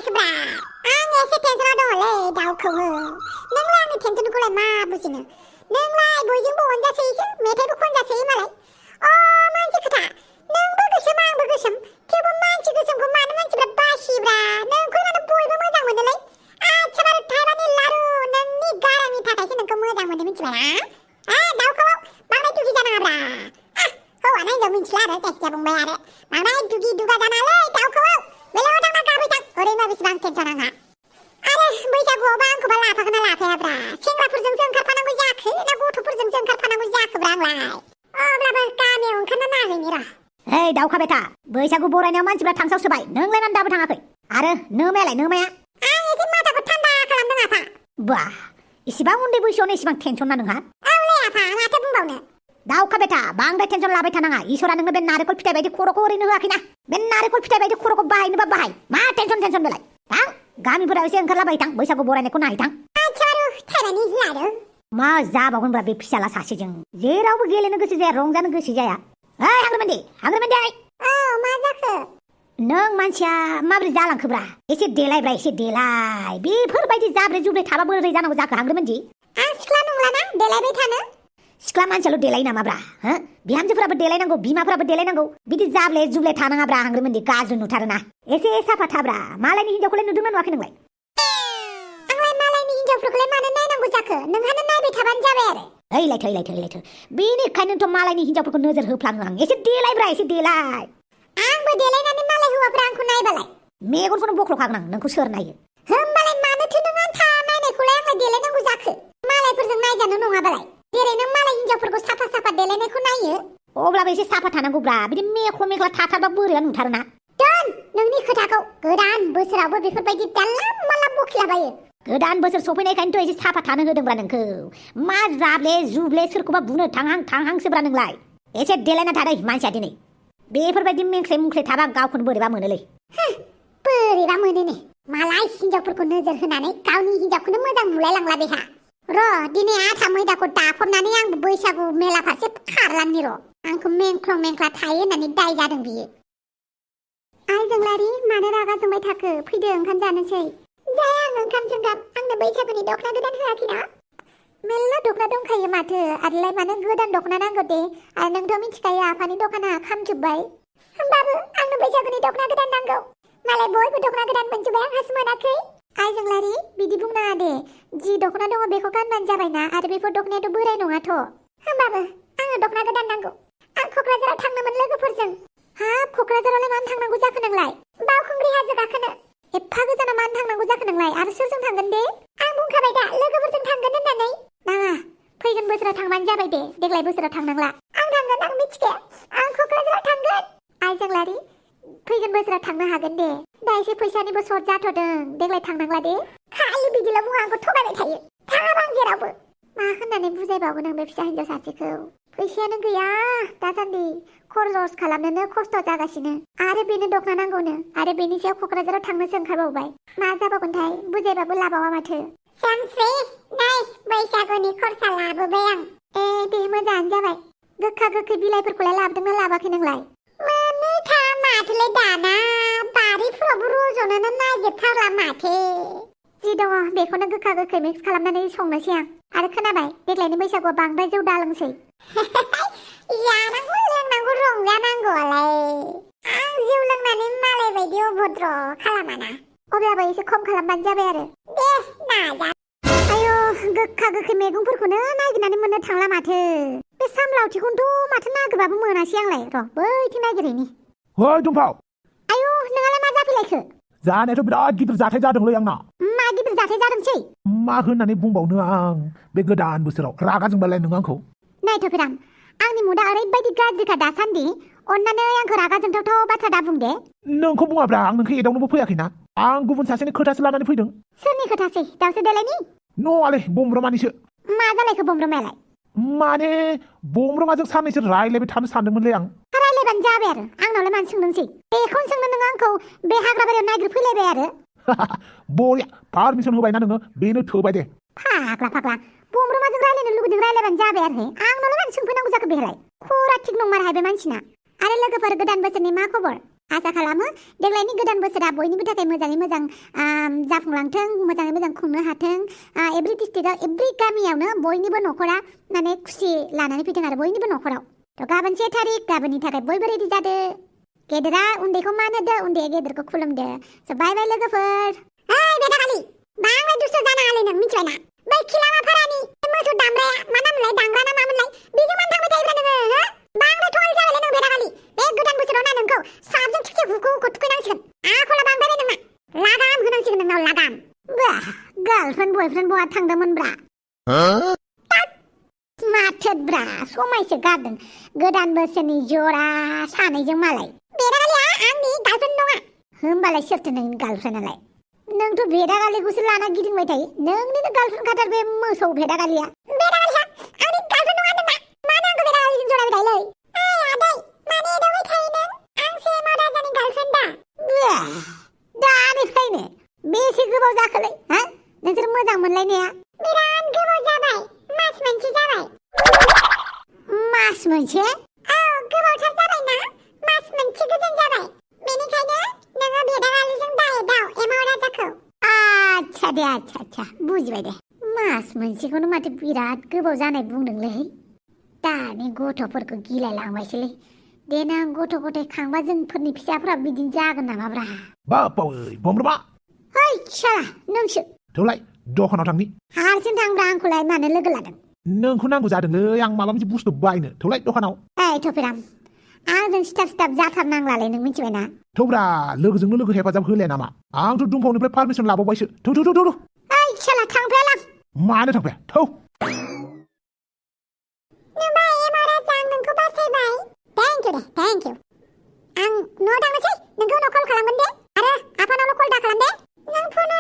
जायाखैब्रा आं एसे टेनसनाव दङलै दाउखौबो नोंलाय आंनि टेनसनखौलाय मा बुजिनो नोंलाय बयजोंबो अनजासोयोसो मेथाइबो खनजासोयो मालाय मोनसे खोथा नोंबो गोसोम आंबो गोसोम थेवबो मानसि गोसोमखौ मानो मानसिफ्रा बासिब्रा नोंखौ मानो बयबो मोजां मोनोलै आच्छा बारु थाइबानि लारु नोंनि गारांनि थाखायसो नोंखौ मोजां मोनो मिथिबायना दाउखौ बांद्राय दुगि जानाङाब्रा हौवाना हिनजाव मिथिला आरो जायखिजाया बुंबाय आरो बांद्राय दुगि दुगा जानाङालै दाउखौ बेलायाव थांना गाबै थां ओरैनो बेसेबां टेनसन आंहा आरो बैसागुआवबा आंखौबा लाफागोन ना लाफायाब्रा सेंग्राफोरजोंसो ओंखारफानांगौ जाखो ना गथ'फोरजोंसो ओंखारफानांगौ जाखोब्रा आंलाय अब्लाबो गामियाव ओंखारना नायहैनि र' ओइ दाउखा बेथा बैसागु बरायनायाव मानसिफ्रा थांसावसोबाय नोंलाय मानो दाबो थाङाखै आरो नोमायालाय नोमाया आं एसे माथाखौ थान्दा खालामदों आफा बा इसिबां उन्दै बैसोआवनो इसिबां टेनसन ना नोंहा औलै आफा माथो बुंबावनो दाउखा बेथा बांद्राय टेनसन लाबाय थानाङा इसोरा नोंनो बे नारेंखल फिथाइ बायदि खर'खौ ओरैनो होआखैना बे नारेंखल फिथाइ बायदि खर'खौ बाहायनोबा बाहाय मा टेनसन बेलाय थां गामिफोराव एसे ओंखारलाबाय थां बैसागु बरायनायखौ नायहै थां थाइबानि लारु मा जाबावगोनब्रा बे फिसाला सासेजों जेरावबो गेलेनो गोसो जाया रंजानो गोसो जाया ओइ हांग्रोमोन्दि मा जाखो नों मानसिया माबोरै जालांखोब्रा एसे देलायब्रा एसे देलाय बेफोरबायदि जाब्रे जुब्रे थाबा बोरै जानांगौ जाखो हांग्रोमोन्दि आं सिख्ला नंलाना देलायबाय थानो सिख्ला मानसियाल' देलायो नामाब्रा बिहामजोफोराबो देलायनांगौ बिमाफोराबो देलायनांगौ बिदि जाब्ले जुब्ले थानाङाब्रा हांग्रोमोन्दि गाज्रि नुथारोना एसे साफा थाब्रा मालायनि हिनजावखौलाय नुदोंना नुवाखै नोंलाय आंलाय मालायनि हिनजावफोरखौलाय मानो नायनांगौ जाखो नोंहानो नायबाय थाबानो जाबाय आरो ओइलायथो बेनिखायनोथ' मालायनि हिनजावफोरखौ नोजोर होफ्लाङो आं एसे देलायब्रा एसे देलाय आंबो देलायनानै मालाय हौवाफ्रा आंखौ नायबालाय मेगनखौनो बख्ल'खागोन आं नोंखौ सोर नायो होमबालाय मानोथो नों आन्था नायनायखौलाय आंलाय देलायनांगौ जाखो मालायफोरजों नायजानो नङाबालाय जेरै नों मालाय हिनजावफोरखौ साफा देलायनायखौ नायो अब्लाबो एसे साफा थानांगौब्रा बिदि मेख्ला थाथारबा बोरैबा नुथारोना दोन नोंनि खोथाखौ गोदान बोसोरावबो बेफोरबायदि दानला माला बखिलाबायो गोदान बोसोर सफैनायखायनोथ' एसे साफा थानो होदोंब्रा नोंखौ मा जाब्ले जुब्ले सोरखौबा बुनो थांहांसोब्रा नोंलाय एसे देलायना थादै मानसिया दिनै बेफोरबायदि मेंख्ले मुंख्ले थाबा गावखौनो बोरैबा मोनोलै बोरैबा मोनो ने मालाय हिनजावफोरखौ नोजोर होनानै गावनि हिनजावखौनो मोजां नुलायलांला बेहा र' दिनै आथा मैदाखौ दाफबनानै आंबो बैसागु मेला फारसे खारलांनि र' आंखौ मेंख्ला थायो होननानै दाय जादों बियो आइ जोंलारि मानो रागा जोंबाय थाखो फैदो ओंखाम जानोसै जाया आं ओंखाम आंनो बैसागुनि दख'ना गोदान होआखैना मेल्ला दख'ना दंखायो माथो आरोलाय मानो गोदान दख'ना नांगौ दे आरो नोंथ' मिथिखायो आफानि दखाना खामजोब्बाय होमबाबो आंनो बैसागुनि दख'ना गोदान नांगौ मालाय बयबो दख'ना गोदान मोनजोब्बाय आंहासो मोनाखै आइ जोंलारि बिदि बुंनाङा दे जि दख'ना दङ बेखौ गानबानो जाबायना आरो बेफोर दख'नायाथ' बोराय नङाथ' होमबाबो आंनो दख'ना गोदान नांगौ आं क'क्राझाराव थांनोमोन लोगोफोरजों हाब क'क्राझारावलाय मानो थांनांगौ जाखो नोंलाय बावखुंग्रि हाजो गाखोनो एफा गोजानाव मानो थांनांगौ जाखो नोंलाय आरो सोरजों थांगोन दे आं बुंखाबाय दा लोगोफोरजों थांगोन होननानै नाङा फैगोन बोसोराव थांबानो जाबाय दे देग्लाय बोसोराव थांनांला आं थांगोन आं मिथिखाया आं क'क्राझाराव थांगोन आइ जोंलारि फैगोन बोसोराव थांनो हागोन दे दा एसे फैसानिबो सर्ट जाथ'दों देग्लाय थांनांला दे खालि बिदिल' बुङो आंखौ थगायबाय थायो थाङाबा आं जेरावबो मा होननानै बुजायबावगोन आं बे फिसा हिनजाव सासेखौ फैसायानो गैया दासान्दि खरस खालामनोनो खस्थ' जागासिनो आरो बेनो दख'ना नांगौनो आरो बेनि सायाव क'क्राझाराव थांनोसो ओंखारबावबाय मा जाबावगोनथाय बुजायबाबो लाबावा माथो सानस्रि नाय बैसागुनि खरसा लाबोबाय आं दे मोजाङानो जाबाय गोखा गोखै बिलाइफोरखौलाय लाबोदोंना लाबाखै नोंलाय मोनोथा माथोलाय दाना बारिफोरावबो रज'नोनो नागिरथारला माथो जि दङ बेखौनो गोखा गोखै मिक्स खालामनानै संनोसै आं आरो खोनाबाय देग्लायनि बैसागुआ बांद्राय जौ दालोंसै जानांगौ लोंनांगौ रंजानांगौआलाय आं जौ लोंनानै मालाय बायदि अभद्र खालामाना अब्लाबो एसे खम खालामबानो जाबाय आरो दे नाजा आयौ गोखा गोखै मैगंफोरखौनो नागिरनानै मोननो थांला माथो बे सामलावथिखौनोथ' माथो नागिरबाबो मोनासै आंलाय र' बैथिं नागिरहैनि ओइ दुमफाव आयौ नोंहालाय मा जाफैलायखो जानायाथ' बिराद गिदिर जाथाय जादोंलै आंना मा गिदिर जाथाय जादोंसै मा होननानै बुंबावनो आं बे गोदान बोसोराव रागा जोंबालाय नों आंखौ नायथ'फेराम आंनि मुदा ओरैबायदि गाज्रिखा दासान्दि अन्नानै आंखौ रागा जोंथावथाव बाथ्रा दा बुं दे नोंखौ बुङाब्रा आं नोंखौ एदावनोबो फैयाखैना आं गुबुन सासेनि खोथासो लानानै फैदों सोरनि खोथासै दावसो देलायनि न'आलै बमब्रमानिसो मा जालायखो बमब्रमायालाय माने बमब्रमाजों साननैसो रायलायबाय थानो सानदोंमोनलै आं रायलायबानो जाबाय आरो आंनावलाय मानो सोंदोंसै बेखौनो सोंनो नों आंखौ बे हाग्राबारियाव नागिरफैलायबाय आरो बरिया पारमिसन होबायना नोङो बेनो थोबाय दे फाग्ला बमब्रमाजों रायलायनो लुगैदों रायलायबानो जाबाय आरो आंनावलाय मानो सोंफैनांगौ जाखो बेहाय खरा थिग नंमारहाय बे मानसिना आरो लोगोफोर गोदान बोसोरनि मा खबर आसा खालामो देग्लायनि गोदान बोसोरा बयनिबो थाखाय मोजाङै मोजां जाफुंलांथों मोजाङै मोजां खुंनो हाथों एभ्रि डिस्ट्रिक्टआव एभ्रि गामियावनो बयनिबो न'खरा माने खुसि लानानै फैथों आरो बयनिबो न'खराव थ' गाबोन 1 थारिख गाबोननि थाखाय बयबो रेडि जादो गेदेरा उन्दैखौ मान होदो उन्दैया गेदेरखौ खुलुमदो स' बाय बाय लोगोफोर ओइ बेदाखालि बांद्राय दुस्थ' जानाङालै नों मिथिबायना बै खिलामा फारानि मोसौ दामग्राया मा नामलाय दांग्रा ना मामोनलाय बेजों मानो थांबाय थायोब्रा नोङो हो बांद्राय थगाय जाबायलै नों बेदाखालि बे गोदान बोसोराव ना नोंखौ साबजों थिखसे हुखौ थुखैनांसिगोन आखला बांद्रायबाय नोंना लागाम होनांसिगोन नोंनाव लागाम बा गार्लफ्रेन्ड बयफ्रेन्ड बहा थांदोंमोनब्रा माथोब्रा समायसो गारदों गोदान बोसोरनि जरा सानैजों मालाय बेदाखालिया आंनि गार्लफ्रेन्ड नङा होमबालाय सोरथो नोंनि गार्लफ्रेन्डआलाय नोंथ' बेदागालिखौसो लाना गिदिंबाय थायो नोंनिनो गार्लफ्रेन्ड खाथार बे मोसौ बेदागालिया बेदागालिया आंनि गार्लफ्रेन्ड नङा होनदोंना मानो आंखौ बेदागालिजों जरायबाय थायोलै ओइ आदै मानो एदावबाय थायो नों आंसो महाराजानि गार्लफ्रेन्डा दानिफ्रायनो बेसे गोबाव जाखोलै हा नोंसोर मोजां मोनलायनाया बिराद गोबाव जाबाय मास मोनसे जाबाय मास मोनसे औ गोबावथार जाबायना मास मोनसे गोजोन जाबाय बेनिखायनो नोङो बेदागालिजों दाएदाव एमाव राजाखौ आच्छा दे आच्छा बुजिबाय दे मास मोनसेखौनो माथो बिराद गोबाव जानाय बुंदोंलै दानि गथ'फोरखौ गिलायलांबायसोलै देनां गथ' गथाय खांबा जोंफोरनि फिसाफ्रा बिदिनो जागोन नामाब्रा बापावै बमब्रमा है साला नोंसो थौलाय दखानाव थांनि हारसिं थांब्रा आंखौलाय मानो लोगो लादों नोंखौ नांगौ जादोंलै आं माबा मोनसे बुस्थु बायनो थौलाय दखानाव ओइ थफिराम आंजों सिथाब जाथारनांलालै नों मिथिबायना थौब्रा लोगोजोंनो लोगो हेफाजाब होलाया नामा आंथ' दुमफावनिफ्राय पारमिसन लाबावबायसो थौ ओइ साला थांफायालां मानो थांफाया थौ नुबाय एमाव राजा आं नोंखौ बासायबाय थेंक इउ आं न'आव थांनोसै नोंखौ उनाव कल खालामगोन दे आरो आफानावल' कल दा खालाम दे नों फन